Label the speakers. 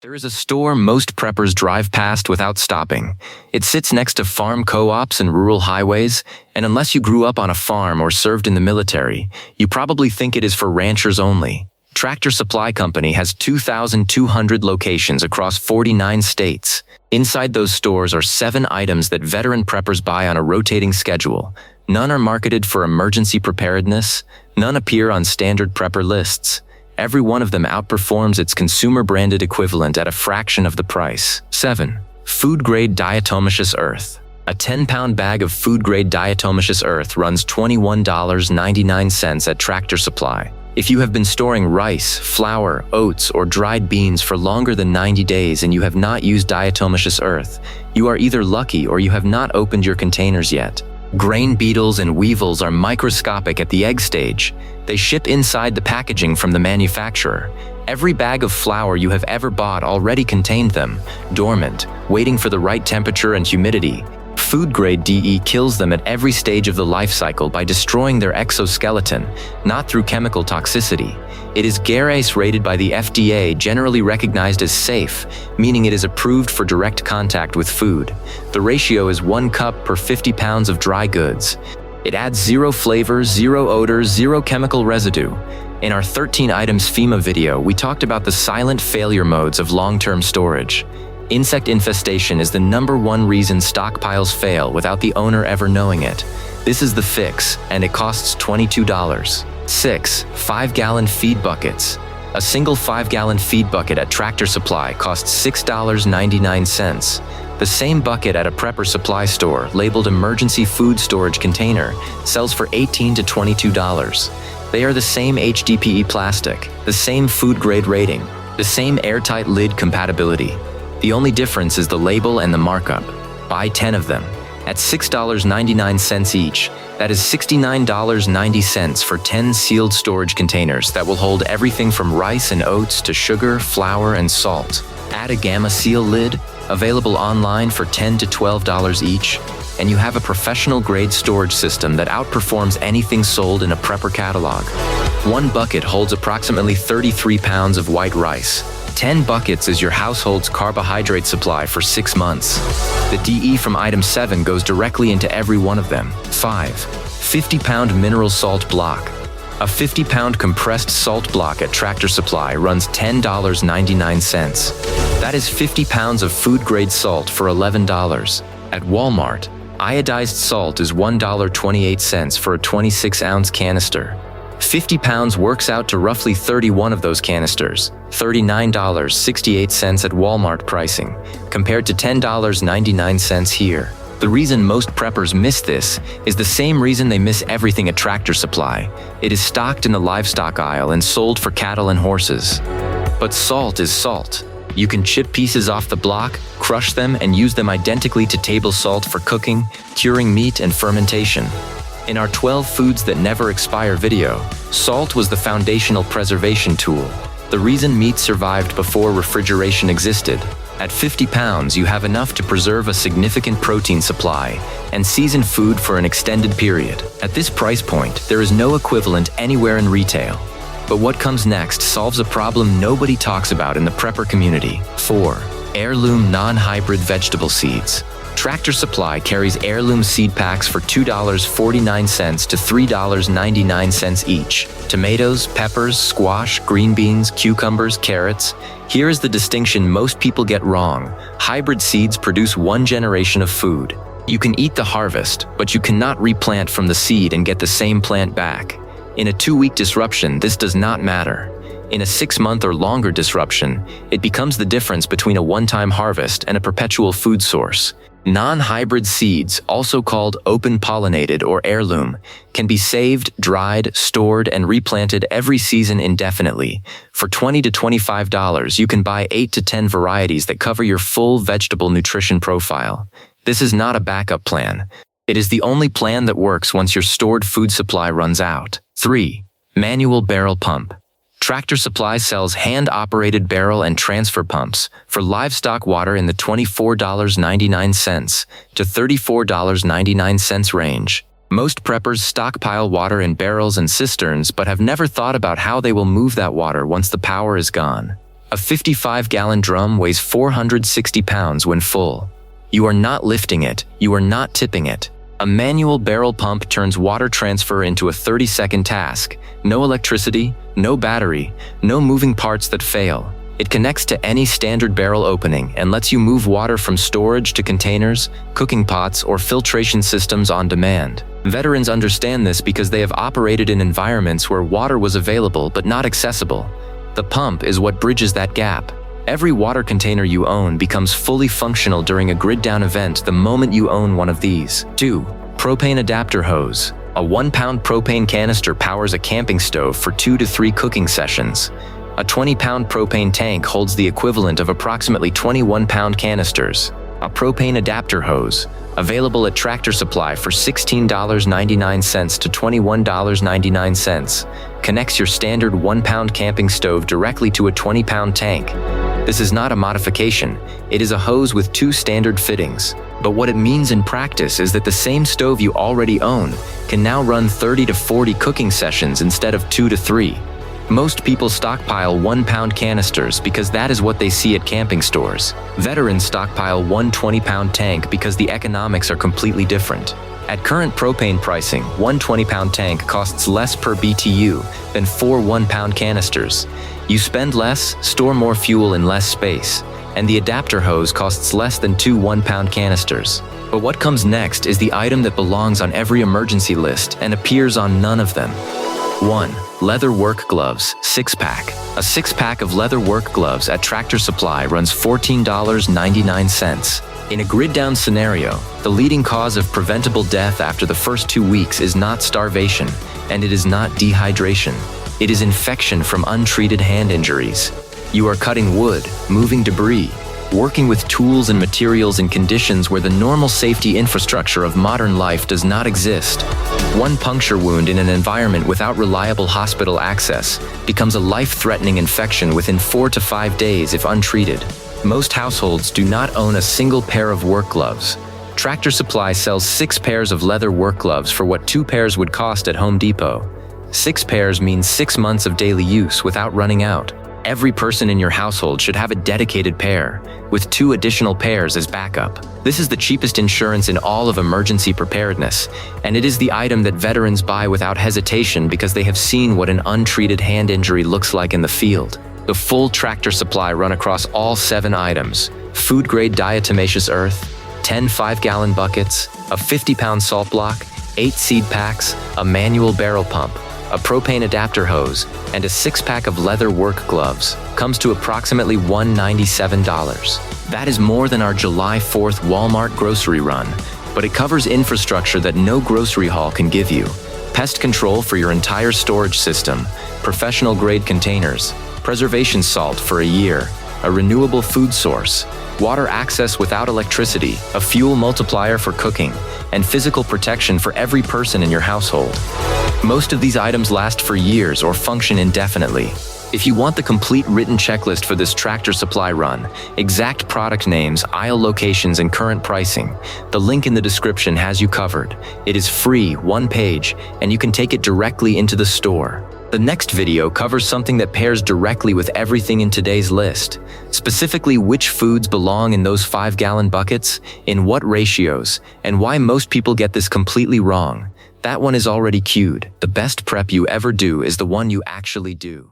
Speaker 1: There is a store most preppers drive past without stopping. It sits next to farm co-ops and rural highways, and unless you grew up on a farm or served in the military, you probably think it is for ranchers only. Tractor Supply Company has 2,200 locations across 49 states. Inside those stores are 7 items that veteran preppers buy on a rotating schedule. None are marketed for emergency preparedness. None appear on standard prepper lists. Every one of them outperforms its consumer-branded equivalent at a fraction of the price. 7. Food-grade diatomaceous earth. A 10-pound bag of food-grade diatomaceous earth runs $21.99 at Tractor Supply. If you have been storing rice, flour, oats, or dried beans for longer than 90 days and you have not used diatomaceous earth, you are either lucky or you have not opened your containers yet. Grain beetles and weevils are microscopic at the egg stage. They ship inside the packaging from the manufacturer. Every bag of flour you have ever bought already contained them, dormant, waiting for the right temperature and humidity. Food-grade DE kills them at every stage of the life cycle by destroying their exoskeleton, not through chemical toxicity. It is GARACE rated by the FDA, generally recognized as safe, meaning it is approved for direct contact with food. The ratio is 1 cup per 50 pounds of dry goods. It adds 0 flavor, 0 odor, 0 chemical residue. In our 13 items FEMA video, we talked about the silent failure modes of long-term storage. Insect infestation is the #1 reason stockpiles fail without the owner ever knowing it. This is the fix, and it costs $22. 6. 5-gallon feed buckets. A single 5-gallon feed bucket at Tractor Supply costs $6.99. The same bucket at a prepper supply store, labeled emergency food storage container, sells for $18 to $22. They are the same HDPE plastic, the same food grade rating, the same airtight lid compatibility. The only difference is the label and the markup. Buy 10 of them. At $6.99 each, that is $69.90 for 10 sealed storage containers that will hold everything from rice and oats to sugar, flour, and salt. Add a Gamma Seal lid, available online for $10 to $12 each, and you have a professional-grade storage system that outperforms anything sold in a prepper catalog. 1 bucket holds approximately 33 pounds of white rice. 10 buckets is your household's carbohydrate supply for 6 months. The DE from item 7 goes directly into every one of them. 5. 50-pound mineral salt block. A 50-pound compressed salt block at Tractor Supply runs $10.99. That is 50 pounds of food-grade salt for $11. At Walmart, iodized salt is $1.28 for a 26-ounce canister. 50 pounds works out to roughly 31 of those canisters, $39.68 at Walmart pricing, compared to $10.99 here. The reason most preppers miss this is the same reason they miss everything at Tractor Supply. It is stocked in the livestock aisle and sold for cattle and horses. But salt is salt. You can chip pieces off the block, crush them, and use them identically to table salt for cooking, curing meat, and fermentation. In our 12 Foods That Never Expire video, salt was the foundational preservation tool, the reason meat survived before refrigeration existed. At 50 pounds, you have enough to preserve a significant protein supply and season food for an extended period. At this price point, there is no equivalent anywhere in retail. But what comes next solves a problem nobody talks about in the prepper community. 4. Heirloom non-hybrid vegetable seeds. Tractor Supply carries heirloom seed packs for $2.49 to $3.99 each. Tomatoes, peppers, squash, green beans, cucumbers, carrots. Here is the distinction most people get wrong. Hybrid seeds produce 1 generation of food. You can eat the harvest, but you cannot replant from the seed and get the same plant back. In a 2-week disruption, this does not matter. In a 6-month or longer disruption, it becomes the difference between a one-time harvest and a perpetual food source. Non-hybrid seeds, also called open-pollinated or heirloom, can be saved, dried, stored, and replanted every season indefinitely. For $20 to $25, you can buy 8 to 10 varieties that cover your full vegetable nutrition profile. This is not a backup plan. It is the only plan that works once your stored food supply runs out. 3. Manual barrel pump. Tractor Supply sells hand-operated barrel and transfer pumps for livestock water in the $24.99 to $34.99 range. Most preppers stockpile water in barrels and cisterns but have never thought about how they will move that water once the power is gone. A 55-gallon drum weighs 460 pounds when full. You are not lifting it, you are not tipping it. A manual barrel pump turns water transfer into a 30-second task. No electricity, no battery, no moving parts that fail. It connects to any standard barrel opening and lets you move water from storage to containers, cooking pots, or filtration systems on demand. Veterans understand this because they have operated in environments where water was available but not accessible. The pump is what bridges that gap. Every water container you own becomes fully functional during a grid-down event the moment you own one of these. 2. Propane adapter hose. A 1-pound propane canister powers a camping stove for 2 to 3 cooking sessions. A 20-pound propane tank holds the equivalent of approximately 21-pound canisters. A propane adapter hose, available at Tractor Supply for $16.99 to $21.99, connects your standard 1-pound camping stove directly to a 20-pound tank. This is not a modification, it is a hose with 2 standard fittings. But what it means in practice is that the same stove you already own can now run 30 to 40 cooking sessions instead of 2 to 3. Most people stockpile 1-pound canisters because that is what they see at camping stores. Veterans stockpile one 20-pound tank because the economics are completely different. At current propane pricing, one 20-pound tank costs less per BTU than 4 1-pound canisters. You spend less, store more fuel in less space, and the adapter hose costs less than 2 1-pound canisters. But what comes next is the item that belongs on every emergency list and appears on none of them. 1. Leather work gloves, 6-pack. A 6-pack of leather work gloves at Tractor Supply runs $14.99. In a grid-down scenario, the leading cause of preventable death after the first 2 weeks is not starvation, and it is not dehydration. It is infection from untreated hand injuries. You are cutting wood, moving debris, working with tools and materials in conditions where the normal safety infrastructure of modern life does not exist. One puncture wound in an environment without reliable hospital access becomes a life-threatening infection within 4 to 5 days if untreated. Most households do not own a single pair of work gloves. Tractor Supply sells 6 pairs of leather work gloves for what 2 pairs would cost at Home Depot. 6 pairs means 6 months of daily use without running out. Every person in your household should have a dedicated pair, with 2 additional pairs as backup. This is the cheapest insurance in all of emergency preparedness, and it is the item that veterans buy without hesitation because they have seen what an untreated hand injury looks like in the field. The full Tractor Supply run across all 7 items: food-grade diatomaceous earth, 10 5-gallon buckets, a 50-pound salt block, 8 seed packs, a manual barrel pump, a propane adapter hose, and a 6-pack of leather work gloves. Comes to approximately $197. That is more than our July 4th Walmart grocery run, but it covers infrastructure that no grocery haul can give you. Pest control for your entire storage system, professional-grade containers, preservation salt for a year, a renewable food source, water access without electricity, a fuel multiplier for cooking, and physical protection for every person in your household. Most of these items last for years or function indefinitely. If you want the complete written checklist for this Tractor Supply run, exact product names, aisle locations, and current pricing, the link in the description has you covered. It is free, 1 page, and you can take it directly into the store. The next video covers something that pairs directly with everything in today's list, specifically which foods belong in those 5-gallon buckets, in what ratios, and why most people get this completely wrong. That one is already queued. The best prep you ever do is the one you actually do.